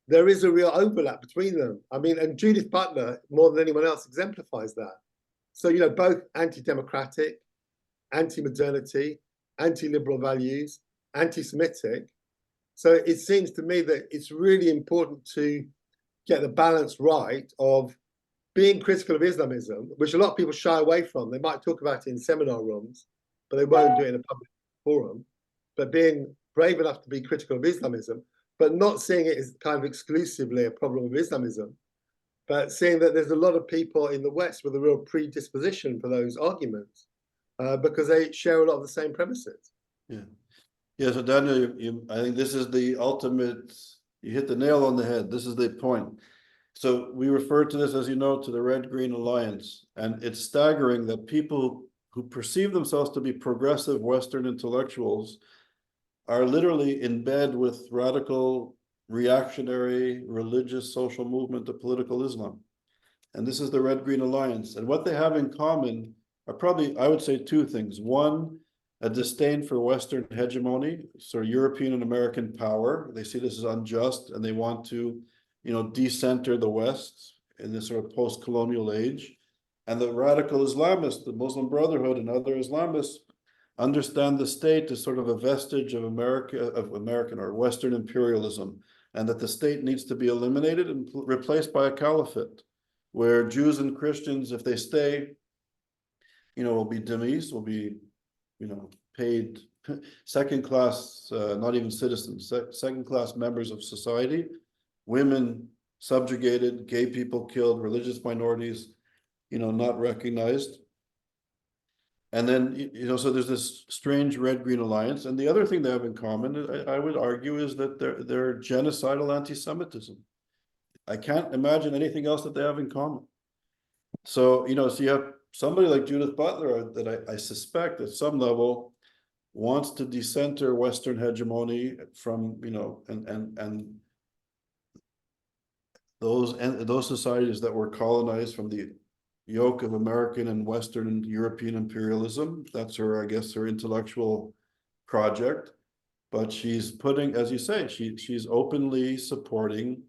there is a real overlap between them. I mean, and Judith Butler, more than anyone else, exemplifies that. So, you know, both anti-democratic, anti-modernity, anti-liberal values, anti-Semitic. So it seems to me that it's really important to get the balance right of being critical of Islamism, which a lot of people shy away from. They might talk about it in seminar rooms, but they won't do it in a public forum. But being brave enough to be critical of Islamism, but not seeing it as kind of exclusively a problem of Islamism, but seeing that there's a lot of people in the West with a real predisposition for those arguments, because they share a lot of the same premises. Yeah. Yeah, so Daniel, I think this is the ultimate, you hit the nail on the head. This is the point. So we refer to this, as you know, to the Red-Green Alliance, and it's staggering that people who perceive themselves to be progressive Western intellectuals are literally in bed with radical, reactionary, religious, social movement of political Islam. And this is the Red-Green Alliance. And what they have in common are probably, I would say, two things. One, a disdain for Western hegemony, so European and American power. They see this as unjust, and they want to, decenter the West in this sort of post-colonial age. And the radical Islamists, the Muslim Brotherhood and other Islamists, understand the state as sort of a vestige of American or Western imperialism, and that the state needs to be eliminated and replaced by a caliphate, where Jews and Christians, if they stay, will be demised, will be, paid second class, not even citizens, second class members of society, women subjugated, gay people killed, religious minorities, not recognized. And then, so there's this strange Red-Green Alliance. And the other thing they have in common, I would argue, is that they're genocidal anti-Semitism. I can't imagine anything else that they have in common. So, so you have somebody like Judith Butler that I suspect at some level wants to decenter Western hegemony from, and those societies that were colonized from the yoke of American and Western and European imperialism. That's her, I guess, her intellectual project. But she's putting, as you say, she's openly supporting,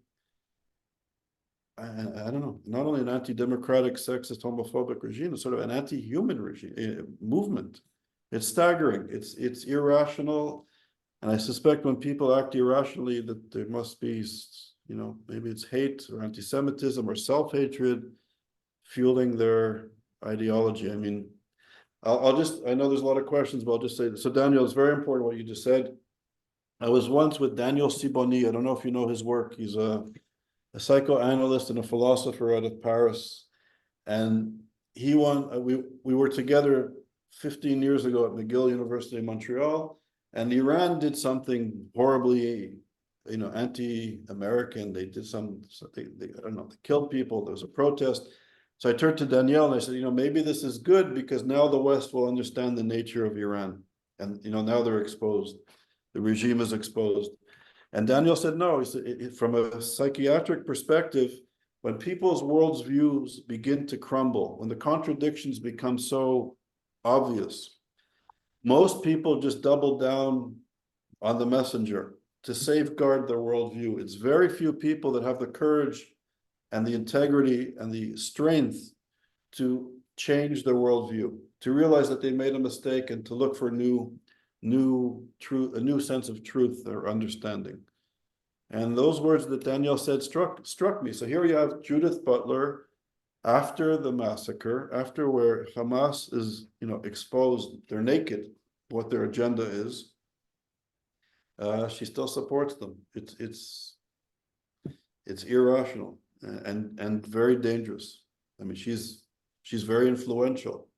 I don't know, not only an anti-democratic, sexist, homophobic regime, it's sort of an anti-human regime movement. It's staggering. It's irrational, and I suspect when people act irrationally, that there must be, maybe it's hate or anti-Semitism or self-hatred fueling their ideology. I mean, I know there's a lot of questions, but I'll just say this. So Daniel, it's very important what you just said. I was once with Daniel Sibony. I don't know if you know his work. He's a psychoanalyst and a philosopher out of Paris. And we were together 15 years ago at McGill University in Montreal, and Iran did something horribly, anti-American. They did they I don't know, they killed people. There was a protest. So I turned to Danielle and I said, maybe this is good because now the West will understand the nature of Iran. And, now they're exposed. The regime is exposed. And Daniel said, no, he said, from a psychiatric perspective, when people's worldviews begin to crumble, when the contradictions become so obvious, most people just double down on the messenger to safeguard their worldview. It's very few people that have the courage and the integrity and the strength to change their worldview, to realize that they made a mistake and to look for a new truth, a new sense of truth or understanding. And those words that Danielle said struck me. So here you have Judith Butler after the massacre, after where Hamas is, exposed, they're naked, what their agenda is. She still supports them. It's irrational and very dangerous. I mean, she's very influential,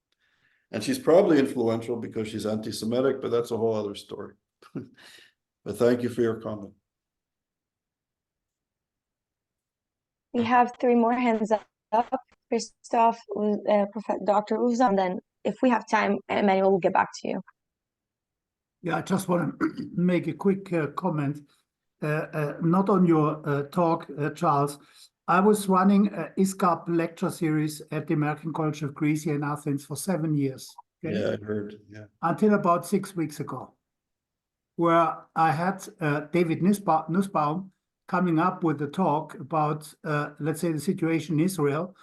and she's probably influential because she's anti-Semitic, but that's a whole other story. But thank you for your comment. We have 3 more hands up. Christoph, Dr. Uzan, and then if we have time, Emmanuel will get back to you. Yeah, I just want to make a quick comment. Not on your talk, Charles. I was running a ISGAP lecture series at the American College of Greece here in Athens for 7 years. Okay? Yeah, I heard. Yeah. Until about 6 weeks ago, where I had David Nussbaum coming up with a talk about, let's say, the situation in Israel.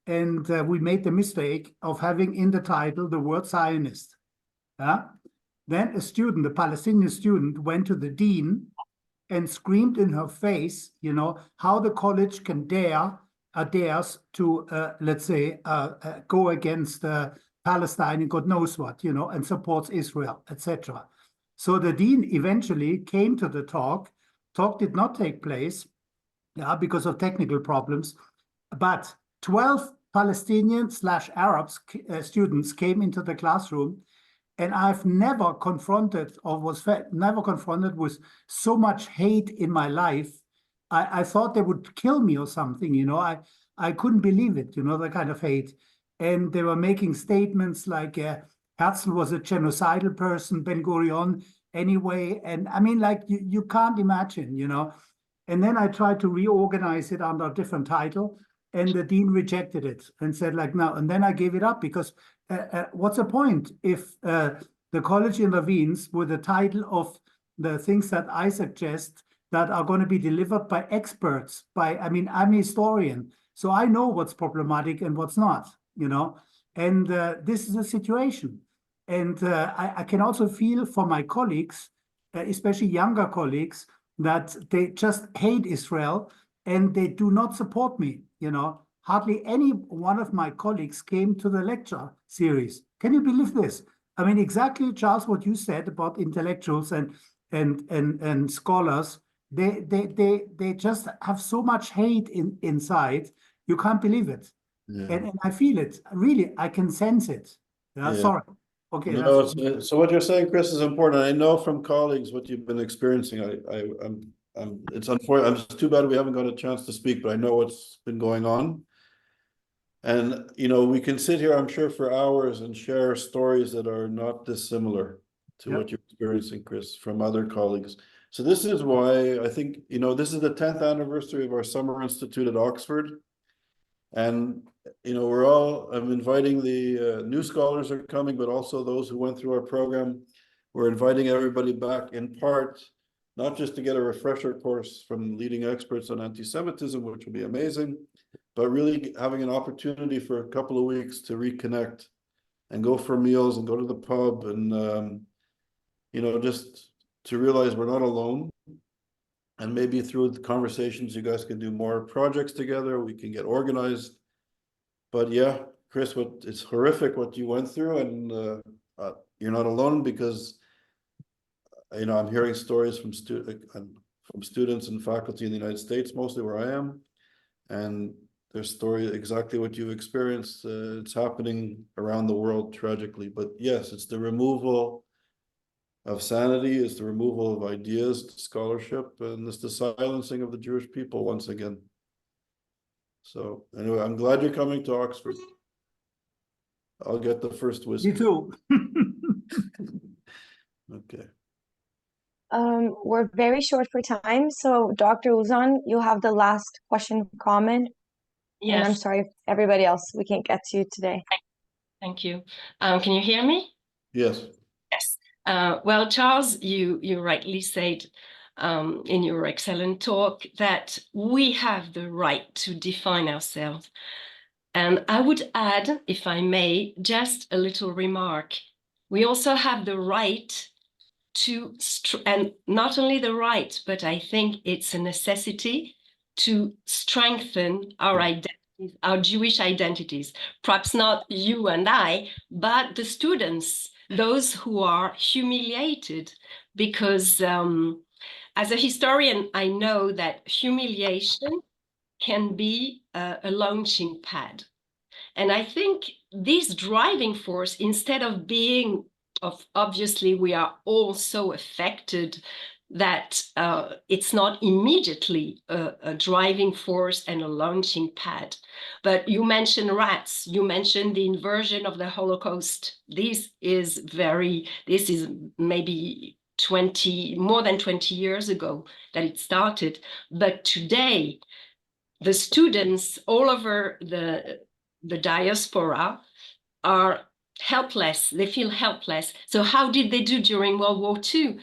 And we made the mistake of having in the title the word Zionist. Then a student, a Palestinian student, went to the dean and screamed in her face, how the college can dares to, let's say, go against Palestine and God knows what, and supports Israel, etc. So the dean eventually came to the talk. Talk did not take place, because of technical problems. But 12 Palestinian/Arabs students came into the classroom, and I've never confronted or never confronted with so much hate in my life. I thought they would kill me or something, you know. I couldn't believe it, you know, the kind of hate. And they were making statements like Herzl was a genocidal person, Ben Gurion anyway. And I mean, like, you can't imagine, you know. And then I tried to reorganize it under a different title, and the dean rejected it and said, like, no. And then I gave it up because what's the point if the college intervenes with the title of the things that I suggest that are going to be delivered by experts, I mean, I'm a historian, so I know what's problematic and what's not, you know, and this is a situation. And I can also feel for my colleagues, especially younger colleagues, that they just hate Israel and they do not support me, you know. Hardly any one of my colleagues came to the lecture series. Can you believe this? I mean, exactly, Charles, what you said about intellectuals and scholars. They just have so much hate inside. You can't believe it. Yeah. And I feel it. Really, I can sense it. Yeah. Sorry. Okay. No, so what you're saying, Chris, is important. I know from colleagues what you've been experiencing. It's unfortunate. It's too bad we haven't got a chance to speak, but I know what's been going on. And, you know, we can sit here, I'm sure, for hours and share stories that are not dissimilar to what you're experiencing, Chris, from other colleagues. So this is why I think, you know, this is the 10th anniversary of our Summer Institute at Oxford. And, you know, I'm inviting the new scholars are coming, but also those who went through our program. We're inviting everybody back in part, not just to get a refresher course from leading experts on anti-Semitism, which will be amazing, but really having an opportunity for a couple of weeks to reconnect and go for meals and go to the pub and, you know, just to realize we're not alone. And maybe through the conversations, you guys can do more projects together. We can get organized. But yeah, Chris, it's horrific what you went through, and you're not alone because, you know, I'm hearing stories from students and faculty in the United States, mostly where I am, and their story exactly what you've experienced. It's happening around the world tragically. But yes, it's the removal of sanity, is the removal of ideas, scholarship, and it's the silencing of the Jewish people once again. So anyway, I'm glad you're coming to Oxford. I'll get the first whiskey. Me too. Okay. We're very short for time, so Dr. Uzan, you have the last question, comment. Yes. And I'm sorry if everybody else, we can't get to you today. Thank you. Can you hear me? Yes. Yes. Well, Charles, you rightly said in your excellent talk that we have the right to define ourselves. And I would add, if I may, just a little remark. We also have the right to, and not only the right, but I think it's a necessity to strengthen our identities, our Jewish identities. Perhaps not you and I, but the students, those who are humiliated, because as a historian, I know that humiliation can be a launching pad. And I think this driving force, instead of being, obviously we are all so affected that it's not immediately a driving force and a launching pad. But you mentioned rats, you mentioned the inversion of the Holocaust. This is maybe more than 20 years ago that it started. But today, the students all over the diaspora are helpless. They feel helpless. So how did they do during World War II?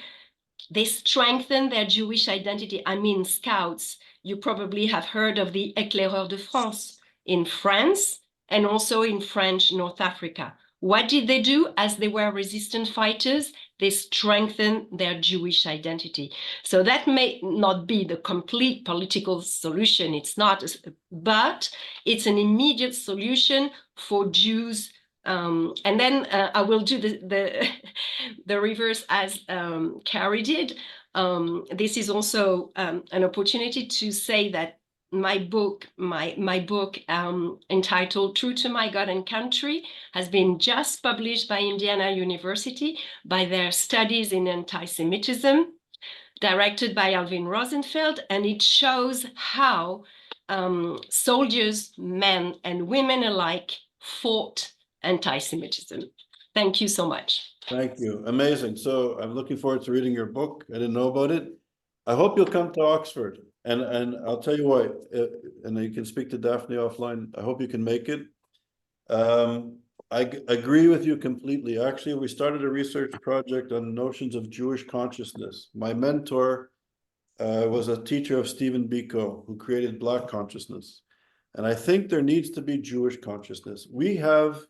They strengthened their Jewish identity. I mean, scouts. You probably have heard of the Éclaireurs de France in France and also in French North Africa. What did they do as they were resistance fighters? They strengthened their Jewish identity. So that may not be the complete political solution. It's not, but it's an immediate solution for Jews. And then I will do the reverse as Carrie did. This is also an opportunity to say that my book entitled True to My God and Country has been just published by Indiana University by their Studies in Anti-Semitism, directed by Alvin Rosenfeld, and it shows how soldiers, men and women alike, fought anti-Semitism. Thank you so much. Thank you. Amazing. So I'm looking forward to reading your book. I didn't know about it. I hope you'll come to Oxford. And I'll tell you what, and you can speak to Daphne offline. I hope you can make it. I agree with you completely. Actually, we started a research project on notions of Jewish consciousness. My mentor was a teacher of Stephen Biko, who created Black consciousness. And I think there needs to be Jewish consciousness. We have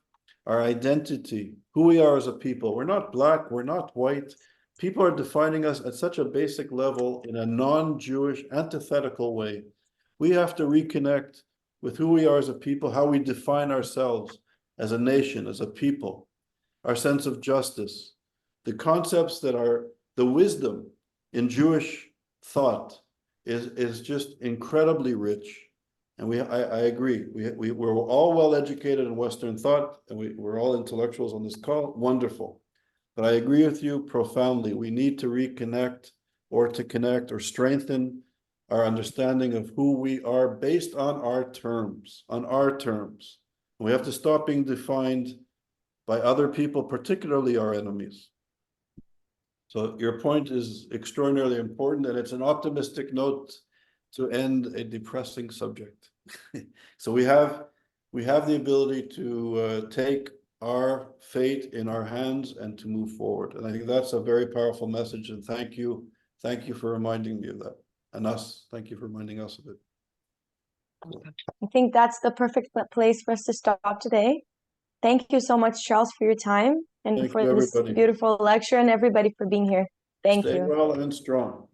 our identity, who we are as a people. We're not Black, we're not white. People are defining us at such a basic level in a non-Jewish, antithetical way. We have to reconnect with who we are as a people, how we define ourselves as a nation, as a people, our sense of justice, the concepts that are the wisdom in Jewish thought is just incredibly rich. And I agree. We're all well educated in Western thought, and we're all intellectuals on this call. Wonderful. But I agree with you profoundly. We need to reconnect or to connect or strengthen our understanding of who we are based on our terms, We have to stop being defined by other people, particularly our enemies. So your point is extraordinarily important, and it's an optimistic note to end a depressing subject. So we have the ability to take our fate in our hands and to move forward. And I think that's a very powerful message. And thank you for reminding me of that. And thank you for reminding us of it. I think that's the perfect place for us to stop today. Thank you so much, Charles, for your time and Thank for you, this everybody. beautiful lecture, and everybody for being here. Thank Stay you. well and strong.